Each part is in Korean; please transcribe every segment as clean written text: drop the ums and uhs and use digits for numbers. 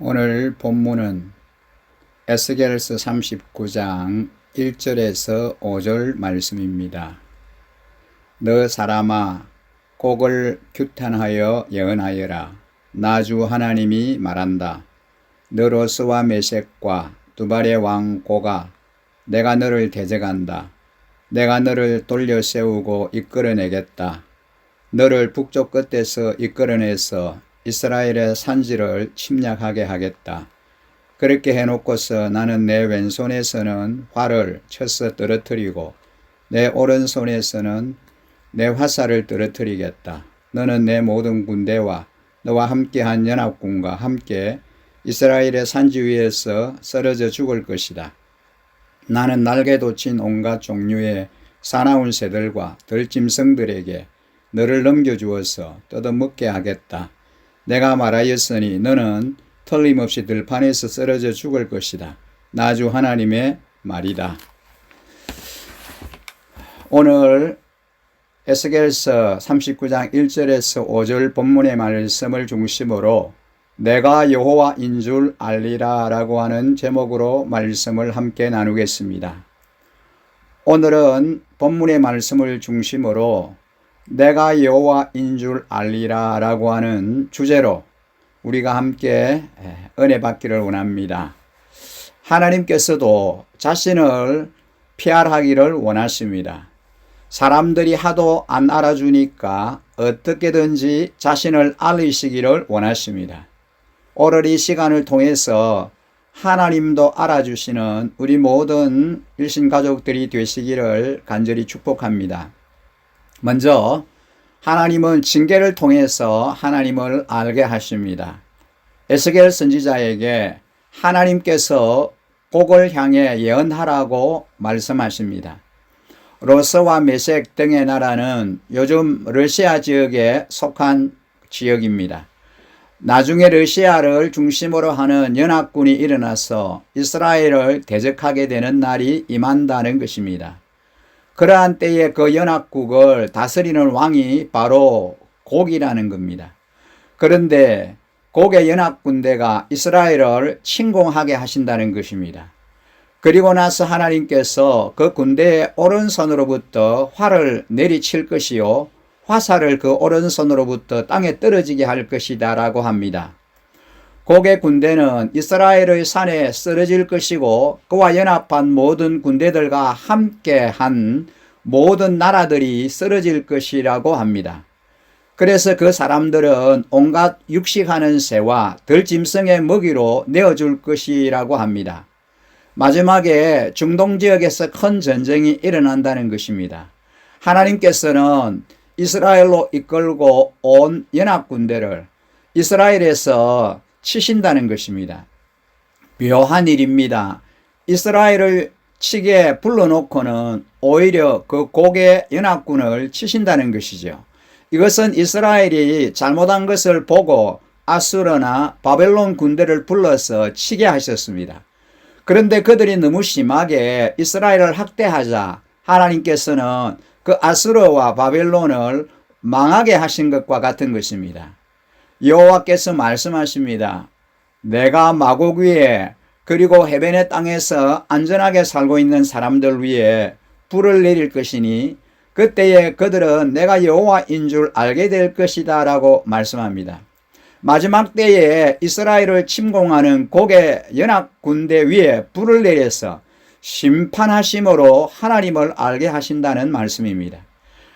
오늘 본문은 에스겔서 39장 1절에서 5절 말씀입니다. 너 사람아, 곡을 규탄하여 예언하여라. 나 주 하나님이 말한다. 너 로스와 메섹과 두발의 왕 고가, 내가 너를 대적한다. 내가 너를 돌려 세우고 이끌어내겠다. 너를 북쪽 끝에서 이끌어내서 이스라엘의 산지를 침략하게 하겠다. 그렇게 해놓고서 나는 내 왼손에서는 활을 쳐서 떨어뜨리고 내 오른손에서는 내 화살을 떨어뜨리겠다. 너는 내 모든 군대와 너와 함께한 연합군과 함께 이스라엘의 산지 위에서 쓰러져 죽을 것이다. 나는 날개 돋친 온갖 종류의 사나운 새들과 들짐승들에게 너를 넘겨주어서 뜯어먹게 하겠다. 내가 말하였으니 너는 틀림없이 들판에서 쓰러져 죽을 것이다. 나 주 하나님의 말이다. 오늘 에스겔서 39장 1절에서 5절 본문의 말씀을 중심으로 내가 여호와인 줄 알리라 라고 하는 제목으로 말씀을 함께 나누겠습니다. 오늘은 본문의 말씀을 중심으로 내가 여호와인 줄 알리라 라고 하는 주제로 우리가 함께 은혜 받기를 원합니다. 하나님께서도 자신을 PR하기를 원하십니다. 사람들이 하도 안 알아주니까 어떻게든지 자신을 알리시기를 원하십니다. 오늘 이 시간을 통해서 하나님도 알아주시는 우리 모든 일신가족들이 되시기를 간절히 축복합니다. 먼저 하나님은 징계를 통해서 하나님을 알게 하십니다. 에스겔 선지자에게 하나님께서 곡을 향해 예언하라고 말씀하십니다. 로스와 메섹 등의 나라는 요즘 러시아 지역에 속한 지역입니다. 나중에 러시아를 중심으로 하는 연합군이 일어나서 이스라엘을 대적하게 되는 날이 임한다는 것입니다. 그러한 때에 그 연합국을 다스리는 왕이 바로 곡이라는 겁니다. 그런데 곡의 연합군대가 이스라엘을 침공하게 하신다는 것입니다. 그리고 나서 하나님께서 그 군대의 오른손으로부터 활을 내리칠 것이요 화살을 그 오른손으로부터 땅에 떨어지게 할 것이다 라고 합니다. 곡의 군대는 이스라엘의 산에 쓰러질 것이고 그와 연합한 모든 군대들과 함께한 모든 나라들이 쓰러질 것이라고 합니다. 그래서 그 사람들은 온갖 육식하는 새와 들짐승의 먹이로 내어줄 것이라고 합니다. 마지막에 중동 지역에서 큰 전쟁이 일어난다는 것입니다. 하나님께서는 이스라엘로 이끌고 온 연합군대를 이스라엘에서 치신다는 것입니다. 묘한 일입니다. 이스라엘을 치게 불러놓고는 오히려 그 곡의 연합군을 치신다는 것이죠. 이것은 이스라엘이 잘못한 것을 보고 아수르나 바벨론 군대를 불러서 치게 하셨습니다. 그런데 그들이 너무 심하게 이스라엘을 학대하자 하나님께서는 그 아수르와 바벨론을 망하게 하신 것과 같은 것입니다. 여호와께서 말씀하십니다. 내가 마곡 위에 그리고 해변의 땅에서 안전하게 살고 있는 사람들 위에 불을 내릴 것이니 그때에 그들은 내가 여호와인 줄 알게 될 것이다 라고 말씀합니다. 마지막 때에 이스라엘을 침공하는 곡의 연합군대 위에 불을 내려서 심판하심으로 하나님을 알게 하신다는 말씀입니다.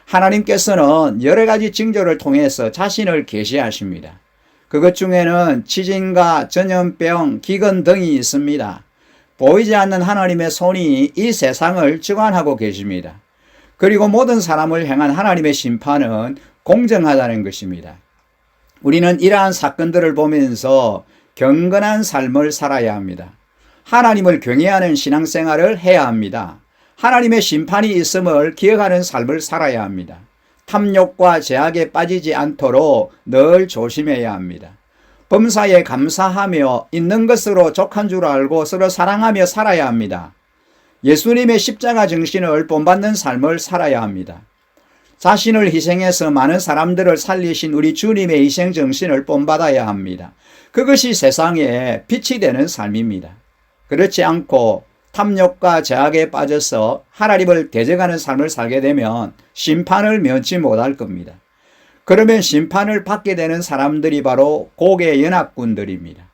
하나님께서는 여러 가지 징조를 통해서 자신을 계시하십니다. 그것 중에는 지진과 전염병, 기근 등이 있습니다. 보이지 않는 하나님의 손이 이 세상을 주관하고 계십니다. 그리고 모든 사람을 향한 하나님의 심판은 공정하다는 것입니다. 우리는 이러한 사건들을 보면서 경건한 삶을 살아야 합니다. 하나님을 경외하는 신앙생활을 해야 합니다. 하나님의 심판이 있음을 기억하는 삶을 살아야 합니다. 탐욕과 제약에 빠지지 않도록 늘 조심해야 합니다. 범사에 감사하며 있는 것으로 족한 줄 알고 서로 사랑하며 살아야 합니다. 예수님의 십자가 정신을 본받는 삶을 살아야 합니다. 자신을 희생해서 많은 사람들을 살리신 우리 주님의 희생 정신을 본받아야 합니다. 그것이 세상에 빛이 되는 삶입니다. 그렇지 않고 탐욕과 제약에 빠져서 하나님을 대적하는 삶을 살게 되면 심판을 면치 못할 겁니다. 그러면 심판을 받게 되는 사람들이 바로 고개 연합군들입니다.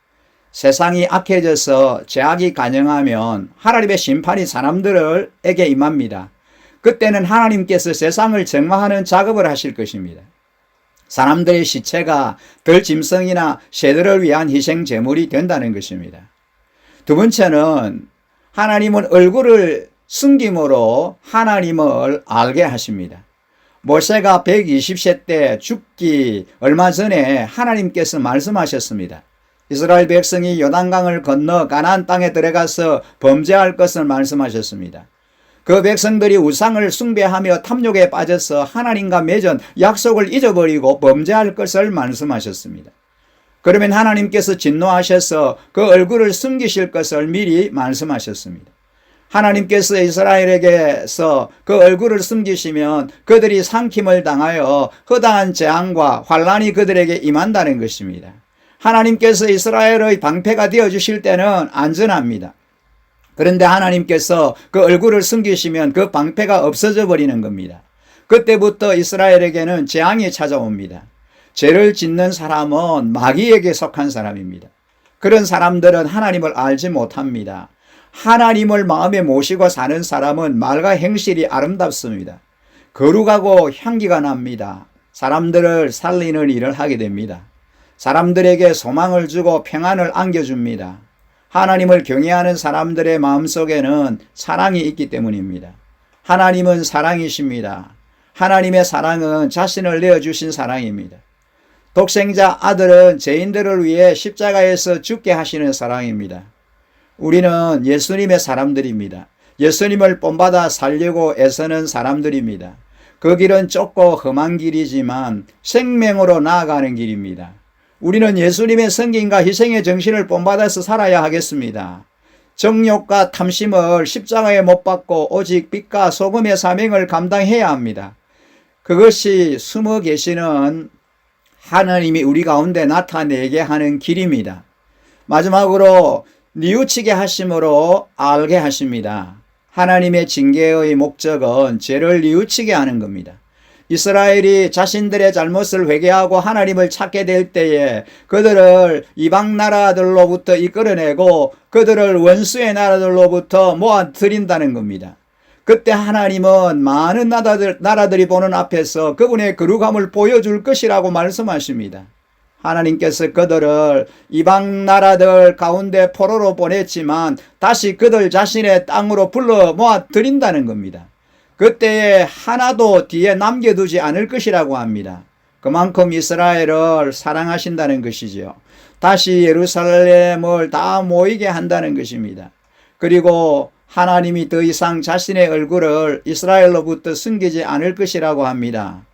세상이 악해져서 제약이 간영하면 하나님의 심판이 사람들에게 임합니다. 그때는 하나님께서 세상을 정화하는 작업을 하실 것입니다. 사람들의 시체가 덜 짐승이나 새들을 위한 희생 제물이 된다는 것입니다. 두 번째는 하나님은 얼굴을 숨김으로 하나님을 알게 하십니다. 모세가 120세 때 죽기 얼마 전에 하나님께서 말씀하셨습니다. 이스라엘 백성이 요단강을 건너 가나안 땅에 들어가서 범죄할 것을 말씀하셨습니다. 그 백성들이 우상을 숭배하며 탐욕에 빠져서 하나님과 맺은 약속을 잊어버리고 범죄할 것을 말씀하셨습니다. 그러면 하나님께서 진노하셔서 그 얼굴을 숨기실 것을 미리 말씀하셨습니다. 하나님께서 이스라엘에게서 그 얼굴을 숨기시면 그들이 삼킴을 당하여 허다한 재앙과 환란이 그들에게 임한다는 것입니다. 하나님께서 이스라엘의 방패가 되어주실 때는 안전합니다. 그런데 하나님께서 그 얼굴을 숨기시면 그 방패가 없어져 버리는 겁니다. 그때부터 이스라엘에게는 재앙이 찾아옵니다. 죄를 짓는 사람은 마귀에게 속한 사람입니다. 그런 사람들은 하나님을 알지 못합니다. 하나님을 마음에 모시고 사는 사람은 말과 행실이 아름답습니다. 거룩하고 향기가 납니다. 사람들을 살리는 일을 하게 됩니다. 사람들에게 소망을 주고 평안을 안겨줍니다. 하나님을 경외하는 사람들의 마음속에는 사랑이 있기 때문입니다. 하나님은 사랑이십니다. 하나님의 사랑은 자신을 내어주신 사랑입니다. 독생자 아들은 죄인들을 위해 십자가에서 죽게 하시는 사랑입니다. 우리는 예수님의 사람들입니다. 예수님을 본받아 살려고 애쓰는 사람들입니다. 그 길은 좁고 험한 길이지만 생명으로 나아가는 길입니다. 우리는 예수님의 성김과 희생의 정신을 본받아서 살아야 하겠습니다. 정욕과 탐심을 십자가에 못 박고 오직 빛과 소금의 사명을 감당해야 합니다. 그것이 숨어 계시는 하나님이 우리 가운데 나타내게 하는 길입니다. 마지막으로 뉘우치게 하심으로 알게 하십니다. 하나님의 징계의 목적은 죄를 뉘우치게 하는 겁니다. 이스라엘이 자신들의 잘못을 회개하고 하나님을 찾게 될 때에 그들을 이방 나라들로부터 이끌어내고 그들을 원수의 나라들로부터 모아들인다는 겁니다. 그때 하나님은 많은 나라들이 보는 앞에서 그분의 거룩함을 보여줄 것이라고 말씀하십니다. 하나님께서 그들을 이방 나라들 가운데 포로로 보냈지만 다시 그들 자신의 땅으로 불러 모아들인다는 겁니다. 그때에 하나도 뒤에 남겨두지 않을 것이라고 합니다. 그만큼 이스라엘을 사랑하신다는 것이죠. 다시 예루살렘을 다 모이게 한다는 것입니다. 그리고 하나님이 더 이상 자신의 얼굴을 이스라엘로부터 숨기지 않을 것이라고 합니다.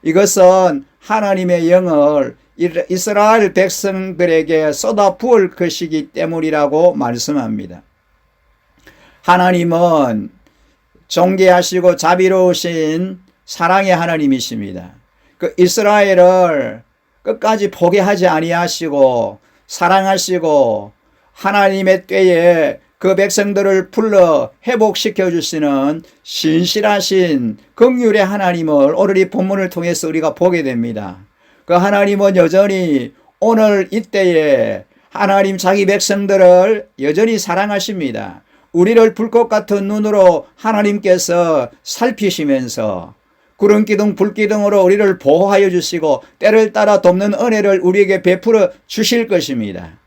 이것은 하나님의 영을 이스라엘 백성들에게 쏟아 부을 것이기 때문이라고 말씀합니다. 하나님은 존귀하시고 자비로우신 사랑의 하나님이십니다. 그 이스라엘을 끝까지 포기하지 아니하시고 사랑하시고 하나님의 때에 그 백성들을 불러 회복시켜 주시는 신실하신 긍휼의 하나님을 오늘 이 본문을 통해서 우리가 보게 됩니다. 그 하나님은 여전히 오늘 이때에 하나님 자기 백성들을 여전히 사랑하십니다. 우리를 불꽃 같은 눈으로 하나님께서 살피시면서 구름기둥 불기둥으로 우리를 보호하여 주시고 때를 따라 돕는 은혜를 우리에게 베풀어 주실 것입니다.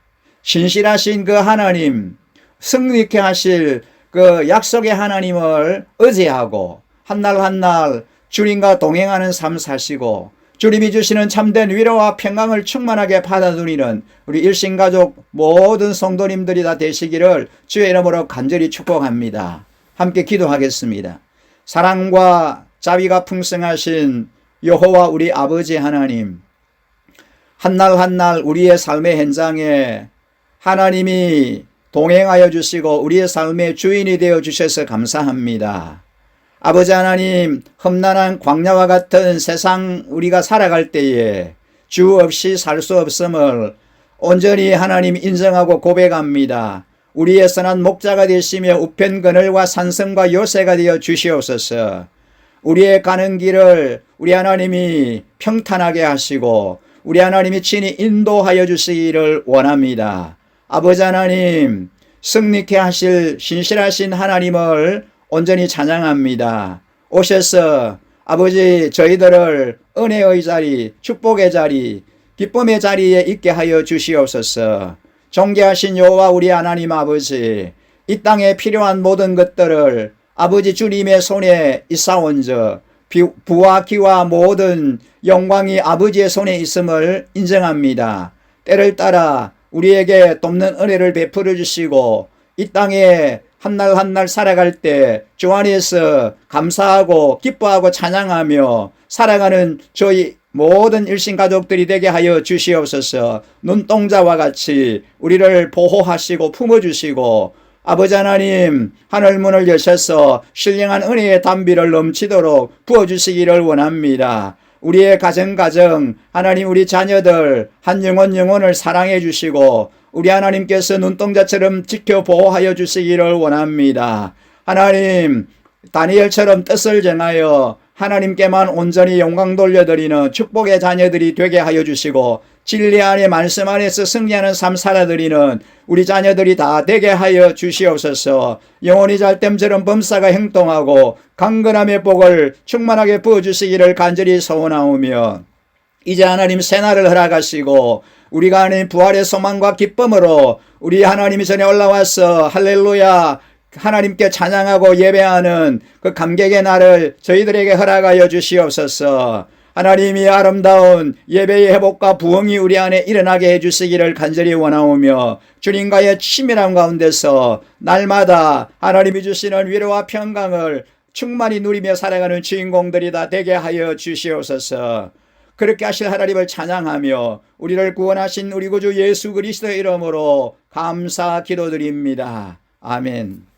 신실하신 그 하나님, 승리케 하실 그 약속의 하나님을 의지하고 한날 한날 주님과 동행하는 삶 사시고 주님이 주시는 참된 위로와 평강을 충만하게 받아들이는 우리 일신가족 모든 성도님들이 다 되시기를 주의 이름으로 간절히 축복합니다. 함께 기도하겠습니다. 사랑과 자비가 풍성하신 여호와 우리 아버지 하나님, 한날 한날 우리의 삶의 현장에 하나님이 동행하여 주시고 우리의 삶의 주인이 되어 주셔서 감사합니다. 아버지 하나님, 험난한 광야와 같은 세상 우리가 살아갈 때에 주 없이 살 수 없음을 온전히 하나님 인정하고 고백합니다. 우리의 선한 목자가 되시며 우편 그늘과 산성과 요새가 되어 주시옵소서. 우리의 가는 길을 우리 하나님이 평탄하게 하시고 우리 하나님이 친히 인도하여 주시기를 원합니다. 아버지 하나님, 승리케 하실 신실하신 하나님을 온전히 찬양합니다. 오셔서 아버지 저희들을 은혜의 자리, 축복의 자리, 기쁨의 자리에 있게 하여 주시옵소서. 존귀하신 여호와 우리 하나님 아버지, 이 땅에 필요한 모든 것들을 아버지 주님의 손에 있사온즉 부와 기와 모든 영광이 아버지의 손에 있음을 인정합니다. 때를 따라 우리에게 돕는 은혜를 베풀어 주시고 이 땅에 한 날 한 날 살아갈 때 주 안에서 감사하고 기뻐하고 찬양하며 살아가는 저희 모든 일신 가족들이 되게 하여 주시옵소서. 눈동자와 같이 우리를 보호하시고 품어주시고 아버지 하나님 하늘문을 여셔서 신령한 은혜의 담비를 넘치도록 부어주시기를 원합니다. 우리의 가정 하나님 우리 자녀들 한 영혼을 사랑해 주시고 우리 하나님께서 눈동자처럼 지켜 보호하여 주시기를 원합니다. 하나님 다니엘처럼 뜻을 정하여 하나님께만 온전히 영광 돌려드리는 축복의 자녀들이 되게 하여 주시고 진리 안에 말씀 안에서 승리하는 삶 살아드리는 우리 자녀들이 다 되게 하여 주시옵소서. 영혼이 잘됨처럼 범사가 행동하고 강건함의 복을 충만하게 부어주시기를 간절히 소원하오며 이제 하나님 새날을 허락하시고 우리가 하나님 부활의 소망과 기쁨으로 우리 하나님이 전에 올라와서 할렐루야 하나님께 찬양하고 예배하는 그 감격의 날을 저희들에게 허락하여 주시옵소서. 하나님이 아름다운 예배의 회복과 부흥이 우리 안에 일어나게 해주시기를 간절히 원하오며 주님과의 친밀함 가운데서 날마다 하나님이 주시는 위로와 평강을 충만히 누리며 살아가는 주인공들이 다 되게 하여 주시옵소서. 그렇게 하실 하나님을 찬양하며 우리를 구원하신 우리 구주 예수 그리스도의 이름으로 감사 기도드립니다. 아멘.